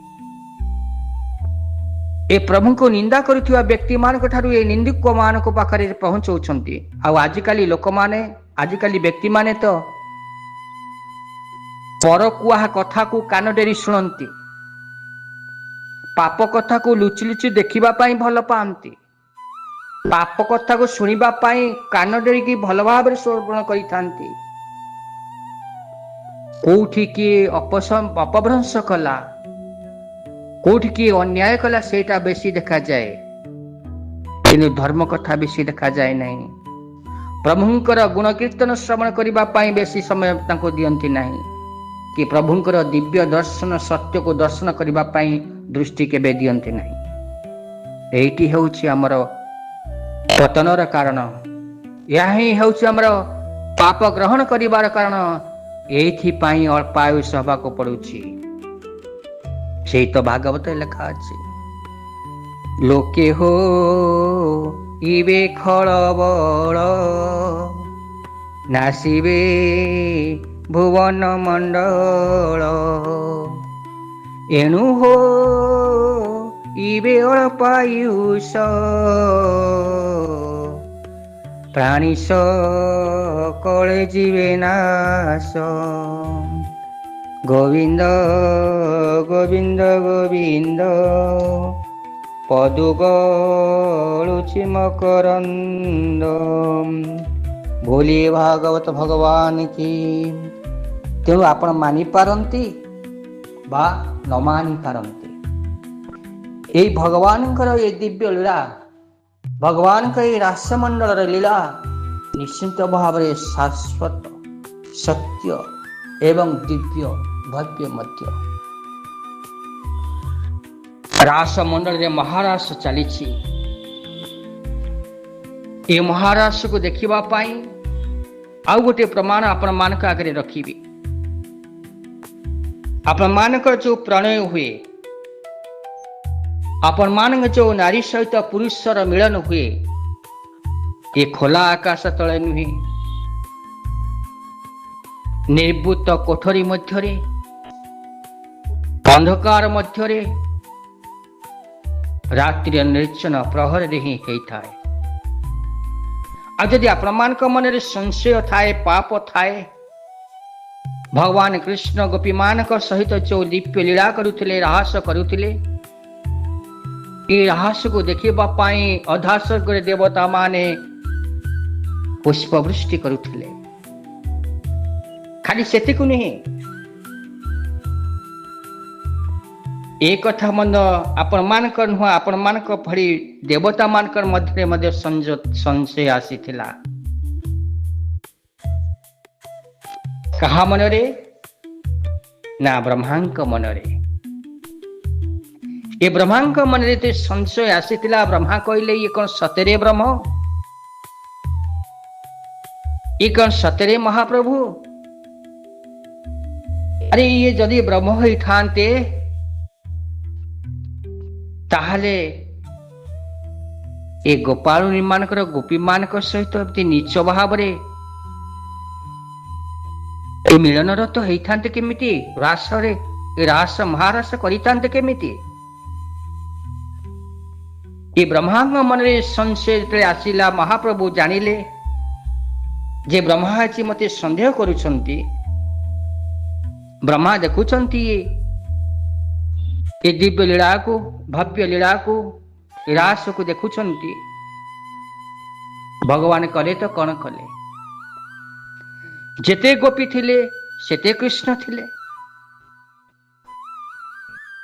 ଏ ପ୍ରଭୁଙ୍କୁ ନିନ୍ଦା କରୁଥିବା ବ୍ୟକ୍ତି ମାନଙ୍କ ଠାରୁ ଏ ନିନ୍ଦୁକ ମାନଙ୍କ ପାଖରେ ପହଞ୍ଚଉଛନ୍ତି। ଆଉ ଆଜିକାଲି ଲୋକମାନେ, ଆଜିକାଲି ବ୍ୟକ୍ତି ମାନେ ତ ପରକୁହା କଥାକୁ କାନ ଡେରି ଶୁଣନ୍ତି, ପାପ କଥାକୁ ଲୁଚି ଲୁଚି ଦେଖିବା ପାଇଁ ଭଲ ପାଆନ୍ତି, ପାପ କଥାକୁ ଶୁଣିବା ପାଇଁ କାନ ଡେରିକି ଭଲ ଭାବରେ ଶ୍ରବଣ କରିଥାନ୍ତି। କୋଉଠି କିଏ ଅପଭ୍ରଂଶ କଲା, କୋଉଠି କିଏ ଅନ୍ୟାୟ କଲା, ସେଇଟା ବେଶୀ ଦେଖାଯାଏ, କିନ୍ତୁ ଧର୍ମ କଥା ବେଶୀ ଦେଖାଯାଏ ନାହିଁ। ପ୍ରଭୁଙ୍କର ଗୁଣ କୀର୍ତ୍ତନ ଶ୍ରବଣ କରିବା ପାଇଁ ବେଶୀ ସମୟ ତାଙ୍କୁ ଦିଅନ୍ତି ନାହିଁ, କି ପ୍ରଭୁଙ୍କର ଦିବ୍ୟ ଦର୍ଶନ ସତ୍ୟକୁ ଦର୍ଶନ କରିବା ପାଇଁ ଦୃଷ୍ଟି କେବେ ଦିଅନ୍ତି ନାହିଁ। ଏଇଟି ହେଉଛି ଆମର ପତନର କାରଣ, ଏହା ହିଁ ହେଉଛି ଆମର ପାପ ଗ୍ରହଣ କରିବାର କାରଣ। ଏଇଥିପାଇଁ ଅଳ୍ପାୟୁଷ ହେବାକୁ ପଡୁଛି। ସେଇ ତ ଭାଗବତ ଲେଖା ଅଛି, ଲୋକେ ହୋ ଇବେ ଖଳବଳ, ନାସିବେ ଭୁବନ ମଣ୍ଡଳ, ଏଣୁ ହୋ ଇବେ ଅଳ୍ପାୟୁଷ, ପ୍ରାଣିଶ କଳେ ଯିବେ ନାଶ। ଗୋବିନ୍ଦ ଗୋବିନ୍ଦ ଗୋବିନ୍ଦ ପଦୁ ଗଳୁଛି ମକରନ୍ଦ। ବୋଲିଏ ଭାଗବତ ଭଗବାନ କି। ତେଣୁ ଆପଣ ମାନିପାରନ୍ତି ବା ନ ମାନିପାରନ୍ତି, ଏଇ ଭଗବାନଙ୍କର ଏ ଦିବ୍ୟ ଲୀଳା, ଭଗବାନଙ୍କ ଏଇ ରାସମଣ୍ଡଳର ଲୀଳା ନିଶ୍ଚିନ୍ତ ଭାବରେ ଶାଶ୍ୱତ, ସତ୍ୟ ଏବଂ ଦିବ୍ୟ ଭବ୍ୟ ମଧ୍ୟ। ରାସ ମଣ୍ଡଳରେ ମହାରାସ ଚାଲିଛି। ଏ ମହାରାସକୁ ଦେଖିବା ପାଇଁ ଆଉ ଗୋଟେ ପ୍ରମାଣ ଆପଣମାନଙ୍କ ଆଗରେ ରଖିବି। ଆପଣମାନଙ୍କର ଯୋଉ ପ୍ରଣୟ ହୁଏ, ଆପଣମାନଙ୍କ ଯୋଉ ନାରୀ ସହିତ ପୁରୁଷର ମିଳନ ହୁଏ, ଏ ଖୋଲା ଆକାଶ ତଳେ ନୁହେଁ, ନିର୍ବୁତ କୋଠରୀ ମଧ୍ୟରେ, ଅନ୍ଧକାର ମଧ୍ୟରେ, ରାତ୍ରିର ନିର୍ଜନ ପ୍ରହରରେ ହିଁ ହେଇଥାଏ। ଆଉ ଯଦି ଆପଣମାନଙ୍କ ମନରେ ସଂଶୟ ଥାଏ, ପାପ ଥାଏ, ଭଗବାନ କୃଷ୍ଣ ଗୋପୀମାନଙ୍କ ସହିତ ଯୋଉ ଦିବ୍ୟ ଲୀଳା କରୁଥିଲେ, ରାହାସ କରୁଥିଲେ, ଏ ରାହାସକୁ ଦେଖିବା ପାଇଁ ଅଧାସ୍ୱର୍ଗରେ ଦେବତା ମାନେ ପୁଷ୍ପବୃଷ୍ଟି କରୁଥିଲେ। ଖାଲି ସେତିକୁ ନୁହେଁ, ଏ କଥା ମଧ୍ୟ ଆପଣମାନଙ୍କର ନୁହଁ, ଆପଣମାନଙ୍କ ଭଳି ଦେବତା ମାନଙ୍କର ମଧ୍ୟରେ ମଧ୍ୟ ସଂଶୟ ଆସିଥିଲା। କାହା ମନରେ? ନା ବ୍ରହ୍ମାଙ୍କ ମନରେ। ଏ ବ୍ରହ୍ମାଙ୍କ ମନରେ ଯେ ସଂଶୟ ଆସିଥିଲା, ବ୍ରହ୍ମା କହିଲେ ଇଏ କଣ ସତରେ ବ୍ରହ୍ମ? ଇଏ କଣ ସତରେ ମହାପ୍ରଭୁ? ଆରେ ଇଏ ଯଦି ବ୍ରହ୍ମ ହୋଇଥାନ୍ତେ ତାହେଲେ ଏ ଗୋପାଳୁଣୀ ମାନଙ୍କର ଗୋପୀ ମାନଙ୍କ ସହିତ ଏମିତି ନିଚ ଭାବରେ ଏ ମିଳନର ତ ହେଇଥାନ୍ତେ କେମିତି? ରାସରେ ରାସ ମହାରାସ କରିଥାନ୍ତେ କେମିତି? ଏ ବ୍ରହ୍ମାଙ୍କ ମନରେ ସଂଶୟ ଯେତେବେଳେ ଆସିଲା, ମହାପ୍ରଭୁ ଜାଣିଲେ ଯେ ବ୍ରହ୍ମା ଆଜି ମତେ ସନ୍ଦେହ କରୁଛନ୍ତି। ବ୍ରହ୍ମା ଦେଖୁଛନ୍ତି ଏ ଦିବ୍ୟ ଲୀଳାକୁ, ଭବ୍ୟ ଲୀଳାକୁ, ରାସକୁ ଦେଖୁଛନ୍ତି। ଭଗବାନ କଲେ ତ କଣ କଲେ? ଯେତେ ଗୋପୀ ଥିଲେ ସେତେ କୃଷ୍ଣ ଥିଲେ।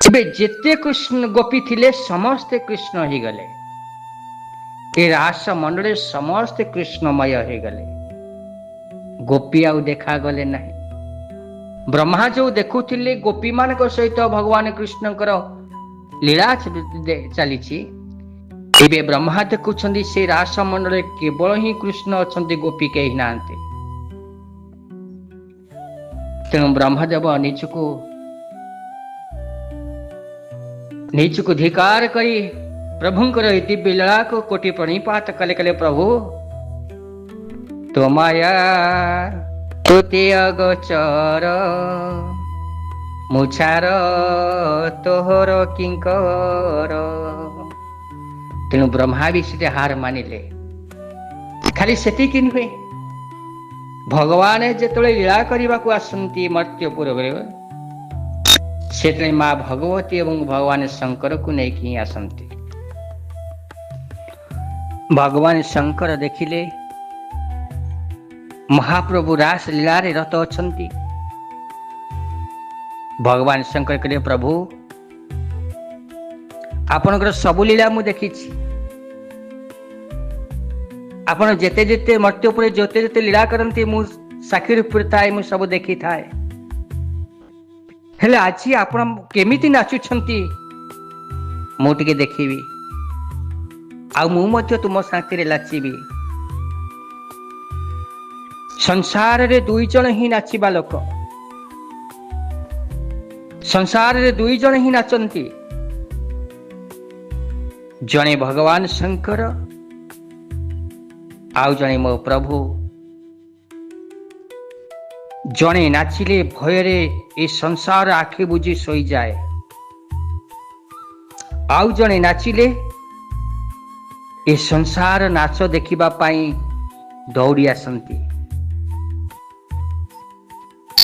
ଏବେ ଯେତେ କୃଷ୍ଣ ଗୋପୀ ଥିଲେ ସମସ୍ତେ କୃଷ୍ଣ ହେଇଗଲେ। ଏ ରାସ ମଣ୍ଡଳରେ ସମସ୍ତେ କୃଷ୍ଣମୟ ହେଇଗଲେ। ଗୋପୀ ଆଉ ଦେଖାଗଲେ ନାହିଁ। ବ୍ରହ୍ମା ଯୋଉ ଦେଖୁଥିଲେ ଗୋପୀ ମାନଙ୍କ ସହିତ ଭଗବାନ କୃଷ୍ଣଙ୍କର ଲୀଳା ଚାଲିଛି, ଏବେ ବ୍ରହ୍ମା ଦେଖୁଛନ୍ତି ସେ ରାସ ମଣ୍ଡଳରେ କେବଳ ହିଁ କୃଷ୍ଣ ଅଛନ୍ତି, ଗୋପୀ କେହି ନାହାନ୍ତି। ତେଣୁ ବ୍ରହ୍ମଦେବ ନିଜକୁ ଧିକାର କରି ପ୍ରଭୁଙ୍କର ଏ ଦିବ୍ୟ ଲୀଳାକୁ କୋଟି ପ୍ରଣିପାତ କଲେ। କଲେ ପ୍ରଭୁ ତୋ ମାୟା ତୋତେ ଅଗୋଚର, ମୁଛାର ତୋହର କିଙ୍କର। ତେଣୁ ବ୍ରହ୍ମା ବି ସେଠି ହାର ମାନିଲେ। ଖାଲି ସେତିକି ନୁହେଁ, ଭଗବାନ ଯେତେବେଳେ ଲୀଳା କରିବାକୁ ଆସନ୍ତି ମର୍ତ୍ତ୍ୟପୁରରେ, ସେତେବେଳେ ମା ଭଗବତୀ ଏବଂ ଭଗବାନ ଶଙ୍କରକୁ ନେଇକି ହିଁ ଆସନ୍ତି। ଭଗବାନ ଶଙ୍କର ଦେଖିଲେ ମହାପ୍ରଭୁ ରାସ ଲୀଳାରେ ରତ ଅଛନ୍ତି। ଭଗବାନ ଶଙ୍କର କହିଲେ ପ୍ରଭୁ ଆପଣଙ୍କର ସବୁ ଲୀଳା ମୁଁ ଦେଖିଛି। ଆପଣ ଯେତେ ଯେତେ ମର୍ତ୍ତ୍ୟପୁରରେ ଯେତେ ଯେତେ ଲୀଳା କରନ୍ତି ମୁଁ ସାକ୍ଷୀ ରୂପରେ ଥାଏ, ମୁଁ ସବୁ ଦେଖିଥାଏ। ହେଲେ ଆଜି ଆପଣ କେମିତି ନାଚୁଛନ୍ତି ମୁଁ ଟିକେ ଦେଖିବି, ଆଉ ମୁଁ ମଧ୍ୟ ତୁମ ସାଥିରେ ନାଚିବି। ସଂସାରରେ ଦୁଇ ଜଣ ହିଁ ନାଚିବା ଲୋକ, ସଂସାରରେ ଦୁଇ ଜଣ ହିଁ ନାଚନ୍ତି, ଜଣେ ଭଗବାନ ଶଙ୍କର ଆଉ ଜଣେ ମୋ ପ୍ରଭୁ। ଜଣେ ନାଚିଲେ ଭୟରେ ଏ ସଂସାର ଆଖି ବୁଜି ଶୋଇଯାଏ, ଆଉ ଜଣେ ନାଚିଲେ ଏ ସଂସାର ନାଚ ଦେଖିବା ପାଇଁ ଦୌଡ଼ି ଆସନ୍ତି।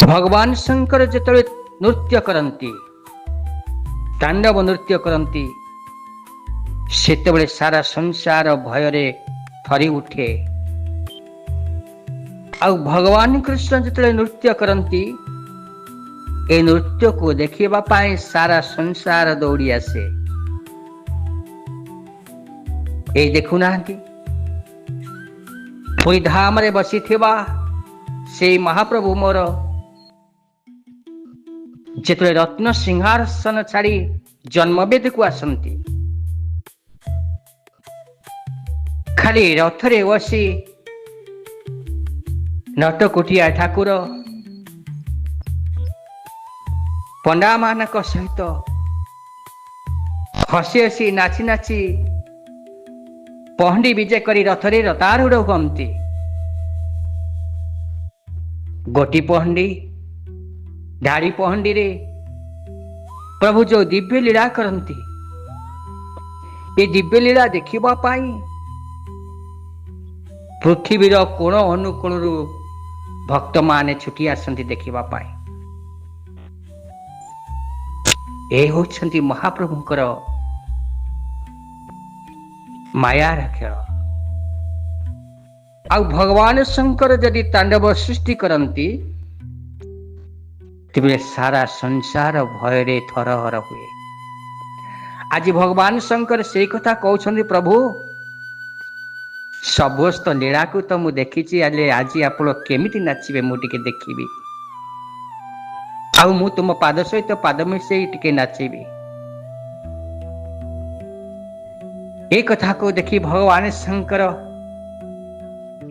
ଭଗବାନ ଶଙ୍କର ଯେତେବେଳେ ନୃତ୍ୟ କରନ୍ତି, ତାଣ୍ଡବ ନୃତ୍ୟ କରନ୍ତି, ସେତେବେଳେ ସାରା ସଂସାର ଭୟରେ ଥରି ଉଠେ। ଆଉ ଭଗବାନ କୃଷ୍ଣ ଯେତେବେଳେ ନୃତ୍ୟ କରନ୍ତି, ଏ ନୃତ୍ୟକୁ ଦେଖିବା ପାଇଁ ସାରା ସଂସାର ଦୌଡ଼ି ଆସେ। ଏଇ ଦେଖୁନାହାନ୍ତି ପୁରୀ ଧାମରେ ବସିଥିବା ସେଇ ମହାପ୍ରଭୁ ମୋର ଯେତେବେଳେ ରତ୍ନ ସିଂହାସନ ଛାଡ଼ି ଜନ୍ମବେଦୀକୁ ଆସନ୍ତି, ଖାଲି ରଥରେ ବସି ନଟକୁଟିଆ ଠାକୁର ପଣ୍ଡାମାନଙ୍କ ସହିତ ହସି ହସି ନାଚି ନାଚି ପହଣ୍ଡି ବିଜେ କରି ରଥରେ ରତାରୂଢ଼ ହୁଅନ୍ତି। ଗୋଟି ପହଣ୍ଡି, ଧାଡ଼ି ପହଣ୍ଡିରେ ପ୍ରଭୁ ଯୋଉ ଦିବ୍ୟ ଲୀଳା କରନ୍ତି, ଏ ଦିବ୍ୟ ଲୀଳା ଦେଖିବା ପାଇଁ ପୃଥିବୀର କୋଣ ଅନୁକୋଣରୁ ଭକ୍ତମାନେ ଛୁଟି ଆସନ୍ତି ଦେଖିବା ପାଇଁ। ଏ ହେଉଛନ୍ତି ମହାପ୍ରଭୁଙ୍କର ମାୟାର ଖେଳ। ଆଉ ଭଗବାନ ଶଙ୍କର ଯଦି ତାଣ୍ଡବ ସୃଷ୍ଟି କରନ୍ତି, तेबे सारा संसार भय थरहर हुए। आज भगवान शंकर से कथा कहते प्रभु समस्त लीला को तो मु देखी आज आप केमिति नाचिबे मु टिके देखिबी आउ मु तुम पाद सहित पाद मिसई टिके नाचिबी। ए कथा को देखी भगवान शंकर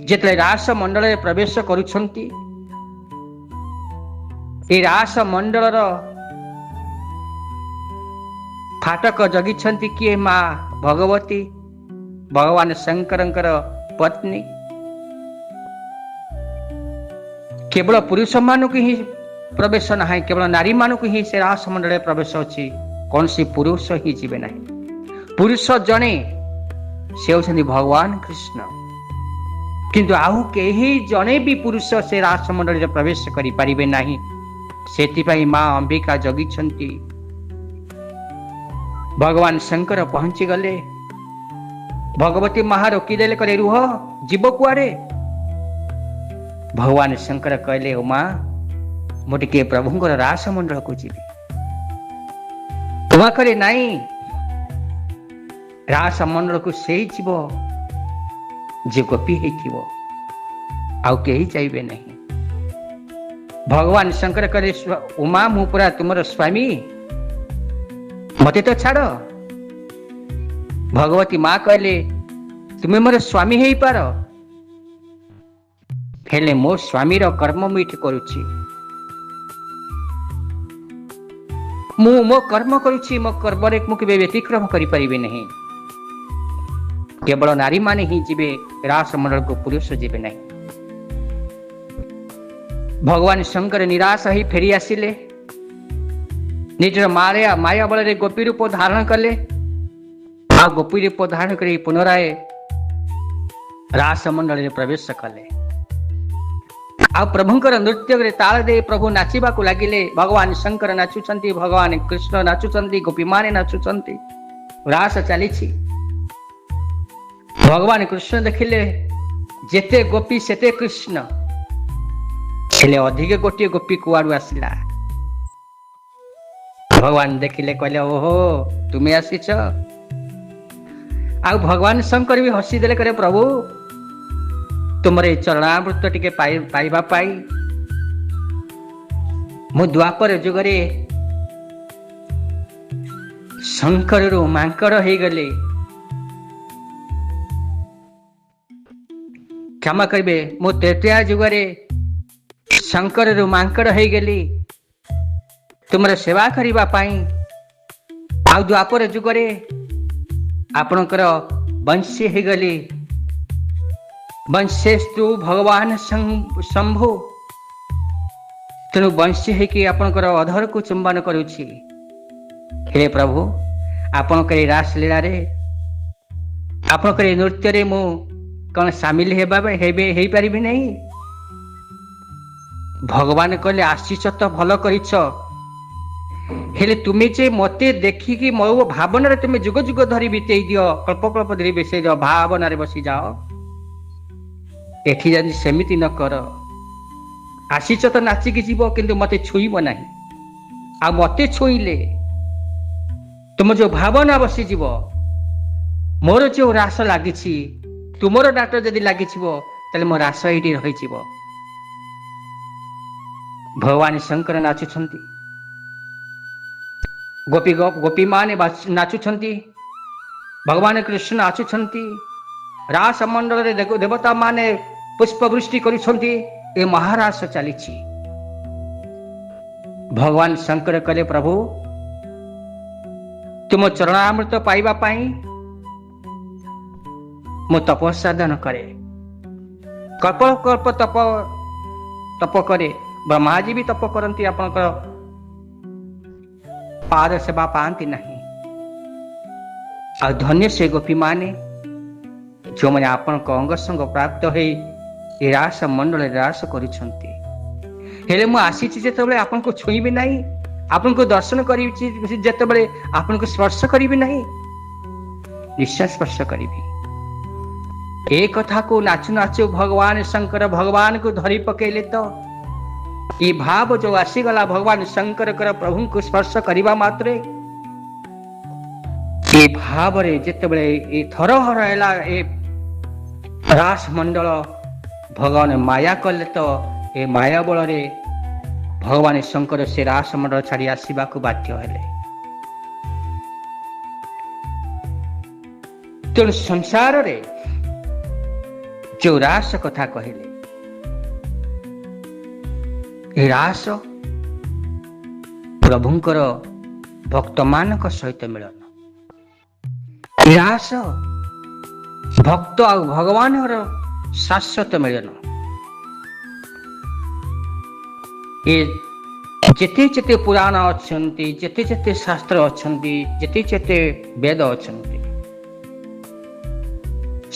जेतले रास मंडल रे प्रवेश करुछंती ए रास मंडल फाटक जगिछंती किए माँ भगवती भगवान शंकरंकर पत्नी। केवल पुरुष मानक ही प्रवेश ना केवल नारी मानक ही से रास मंडल प्रवेश अच्छी कौन सी पुरुष ही जीवे ना। पुरुष जने से होछंती भगवान कृष्ण किंतु आउ केही जने भी पुरुष से रास मंडल प्रवेश करि परिबे नाही। सेतिपाई माँ अंबिका जगिछंती। भगवान शंकर पहुंची गले। भगवती महा रोकीदेले करे रुह जीव कुआरे। भगवान शंकर कहले ओ माँ मोटिके प्रभुंकर रास मंडल को जीवी। तुमा करे नाई रास मंडल को से जीव जे गोपी हेथिबो आउ केही जाइबे नहीं। भगवान शंकर कहले उमा मु पुरा तुमर स्वामी मते तो छाड़। भगवती माँ कहले तुम्हें मोर स्वामी हेई पार हेले मो स्वामी रो कर्म मुठ करुछि मु मो कर्म करुछि मो कर्म रे मु केबे व्यतिक्रम करि परिबे नहीं। केवल नारी माने ही जीवे रास मंडल को पुरुष जीवे नहीं। भगवान शंकर निराश ही फेरी आसिले। निजर माया बल रे गोपी रूप धारण कले। आ गोपी रूप धारण कर पुनराय रास मंडल रे प्रवेश कले। आ प्रभुंकर नृत्य रे ताल दे प्रभु नाचिबा को लागिले। भगवान शंकर नाचुचंती भगवान कृष्ण नाचुचंती गोपी माने नाचुचंती रास चलीछि। भगवान कृष्ण देखिले जेते गोपी सेते कृष्ण हेले अधिक गोटे गोपी कुआड़ू आसिला। भगवान देखिले कहले ओहो तुम्हें आसीच। आ भगवान शंकर भी हसी देले करे प्रभु तुमरे चरणामृत टिके पाइबा पाई मु द्वापर जुगरे शंकर रु मांकड़ हो गले। क्षमा करिबे मु त्रेतया जुगरे शंकर रु मांकड़ हो गली तुमर सेवा करिबा पाई। आ द्वापर जुगरे आपणकर वंशी हो गली। वंशेस्तु भगवान शंभु तेणु वंशी होकि आपणकर अधर को चुंबन करुछि। हे प्रभु आपणकर रास लीला रे आपणकर नृत्य रे मु कौन सामिल हेई पारिबे नहीं। भगवान कहले आशीष तो भल करिछ हेले तुमे जे मते देखिकी मो भावना रे तुमे जुग जुग धरी बितेई दियो कल्प कल्प धरी बेसे दियो भावना रे बसी जाओ। एठी जदि सेमिति न कर आशीष तो नाचिकी जीव किंतु मते छुईब नाही। आ मते छुईले तुम जो भावना बसी जीव मोर जो रास लागिछि तुमर डाट जदि लागिछिबो तले मो रास एठी रहिछिबो। भगवान शंकर नाचुछंती गोपी माने नाचुछंती भगवान कृष्ण नाचुछंती रास मंडल रे देवता माने पुष्प वृष्टि करुछंती ए महारास चलीछि। भगवान शंकर कहले प्रभु तुम चरणामृत पाइबा पाई मु तपस्साधन करे कल्प कल्प तप करे। ब्रह्माजी भी तप करती आपनकर पाद सेवा पाती नहीं। आ धन्य से गोपी माने जो मैंने आपण अंग संग प्राप्त हो रास मंडल रास करुछंती। हेले मु आसीछि जेतेबेले आपन को छुईबे नहीं आपन को दर्शन करी जेतेबेले आपन को स्पर्श करीबे नहीं निश्चय स्पर्श करीबी। एक कथा को नाचु नाचु भगवान शंकर भगवान को धरी पकेले तो ये भाव जो आसीगला भगवान शंकर प्रभु को स्पर्श करने मात्रे ये भाव जिते थर हरला ए रास मंडल भगवान माया कले तो ए माया बल भगवान शंकर से रास मंडल छाड़ी आसवा को बाध्य हेले। तेणु संसार रे जो रास कथा कहले रास प्रभुंकर भक्त मान सहित मिलन रास भक्त आ भगवान शाश्वत मिलन ये जेते जेते पुराण अच्छे जेते जेते शास्त्र अच्छे जेते जेते वेद अच्छे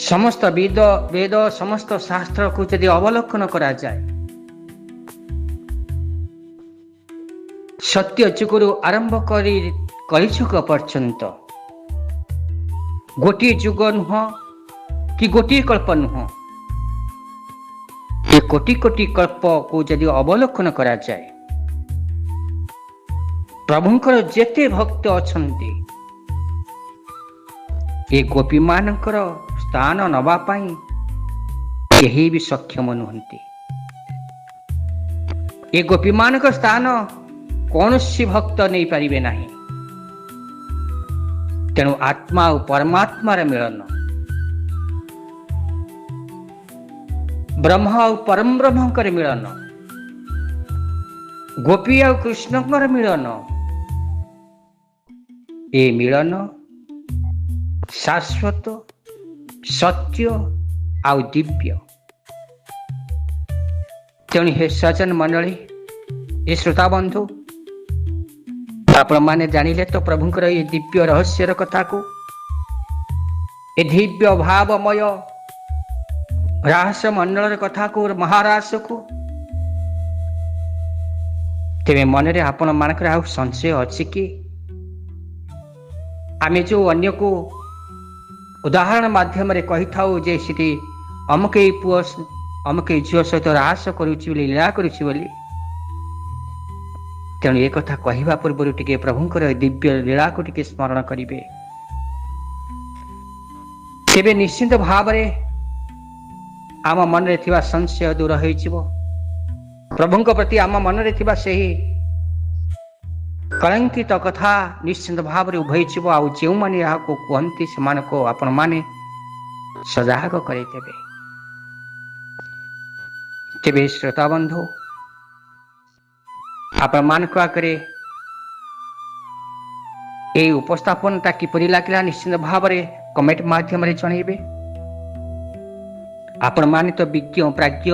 समस्त वेद वेद समस्त शास्त्र को यदि अवलोकन करा जाए सत्य जुगुरु आरंभ कलिजुग पर्यंत गोटे जुग नुह कि गोटे कल्प नुह ये कोटि कोटि कल्प को यदि अवलोकन करा जाए प्रभुंकर जेते भक्त अछंती ये गोपी मानकर स्थान नवा पाई केही भी सक्षम नुहंती। ये गोपी मानक स्थान कौन सी भक्त नहीं पारिबे नहीं। तेणु आत्मा और परमात्मा रे मिलन ब्रह्म और परम ब्रह्म कर मिलन गोपी और कृष्ण कर मिलन ये मिलन शाश्वत सत्य आ दिव्य। तेणु हे सज्जन मंडली ये श्रोता बंधु आपण माने जानिले तो प्रभुंकर ये दिव्य रहस्य कथा को ये दिव्य भावमय रास मंडल कथा को महारास को तेरे मन रे आपण मानकर आ संशय अच्छी कि आमे जो अन्य को उदाहरण माध्यम रे कही थाउ जे सिटी अमके पुओ अमके झियो सहित रास करूची बोली लीला करूची बोली तेणु एक कथा कहवा पूर्व टिके प्रभुंकर दिव्य लीला को टिके स्मरण करिवे तेबे निश्चिंत भाव रे आम मन रे थिबा संशय दूर होई जिवो प्रभुंक प्रति आम मन रे थिबा सेही कलंकित कथा निश्चिंत भाव रे उभई जिवो आ जेउ माने या को कहंती समान को आपण माने सजाग करे देबे। तेबे श्रोता बंधु आपण मान को आकरे ए उपस्थापनटा किपरि लागिला निश्चिंत भाव रे कमेंट माध्यम रे जणैबे। आपण माने तो विज्ञ प्राज्ञ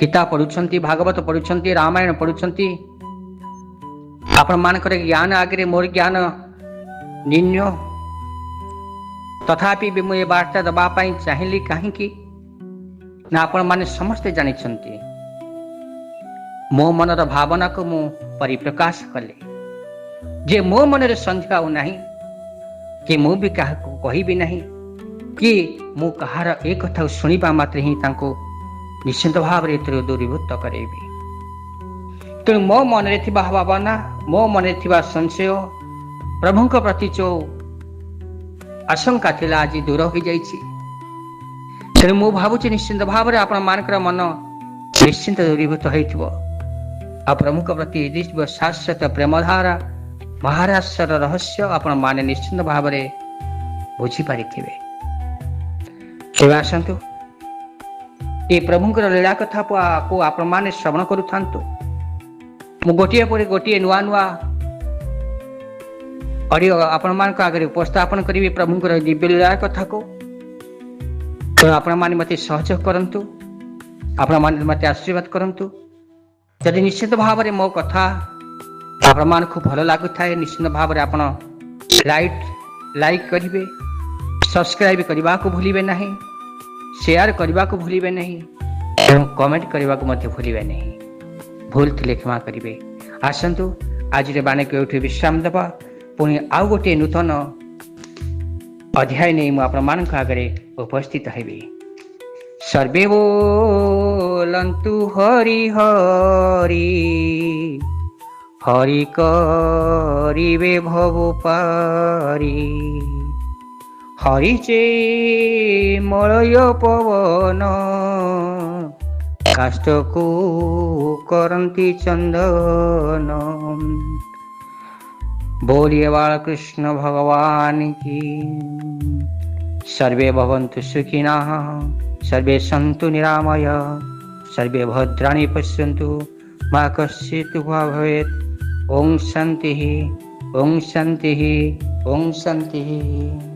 गीता पढ़ुछंती भागवत पढ़ुछंती रामायण पढ़ुछंती आपण मानकर ज्ञान आगे मोर ज्ञान निन्य तथापि भी मुझे वार्ता दबापाई चाहिए कहीं ना आपण माने समस्ते जानी मो मनर भावना को मु परिप्रकाश कले जे मो मनरे संध्या नहीं कि मु भी क्या कही भी नहीं कि मु कहार एक कथा शुणा मात्र ही तांको निश्चिंत भाव रे दूरीभूत करेबी। तेणु मो मन रे थिबा भावना मो मन रे थिबा संशय प्रभुंक प्रति जो आशंका थिला आज दूर हो जाइछि। तेणु मु भावुछि निश्चिंत भाव रे आपण मानकर मन निश्चिंत दूरीभूत होइथिबो आ प्रभुंक प्रति दिव्य शाश्वत प्रेमधारा महाराष्ट्र रहस्य आपण माने निश्चिंत भाव रे बुझी पारिथिबे। तेबे आसंतु ये प्रभुंकर लीला कथा को आपण माने श्रवण करूथांतु। मु गोटिए पर गोटिए नुआ नुआ ऑडियो आपण मान को आगे उपस्थापन करी प्रभुंकर दिव्य लीला कथा को तो आपण माने मते सहयोग करंतु आपण माने मते आशीर्वाद करंतु। यदि निश्चित भाव रे मो कथा आपण मान को भल लागु थाए निश्चित भाव रे आपण लाइक करिवे सब्सक्राइब करबा को भूलिबे नहीं शेयर करबा को भूलिबे नहीं एवं कमेंट करबा को मते भूलिबे नहीं। भूल थिले क्षमा करिवे। आसंतु आज रे बाने को उठे विश्राम दबा पुणी आउ गोटे नूतन अध्याय नहीं मु आपण मान आगे उपस्थित हेबी। सर्वे बोलन्तु हरि हरि, हरि करिबे भव पारी। हरि चे मलय पवन, काष्ठकु करन्ति चंदन। बोलिए बालकृष्ण भगवान की। सर्वे भवन्तु सुखिनः, सर्वे सन्तु निरामय, सर्वे भद्राणि पश्यन्तु, मा कश्चित् दुःखं भवेत्। ओम शान्तिः, ओम शान्तिः, ओम शान्तिः।